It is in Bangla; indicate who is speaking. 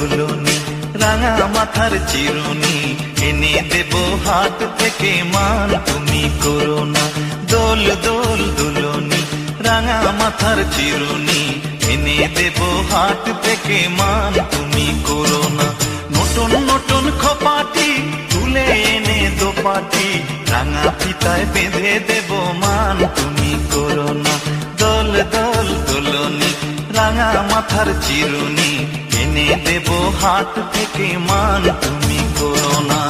Speaker 1: দুলনি, রাঙা মাথার চিরুনি, এনে দেব হাট থেকে মান তুমি করো না। দোল দোল দুলনি, রাঙা মাথার চিরুনি, এনে দেব হাট থেকে মান তুমি করো না। নতুন নতুন খোপাটি তুলে এনে দোপাটি, রাঙা ফিতায় বেঁধে দেব মান তুমি করো না। দোল দোল দুলনি, রাঙা মাথার চিরুনি, এনে দেব হাট থেকে মান তুমি করো না।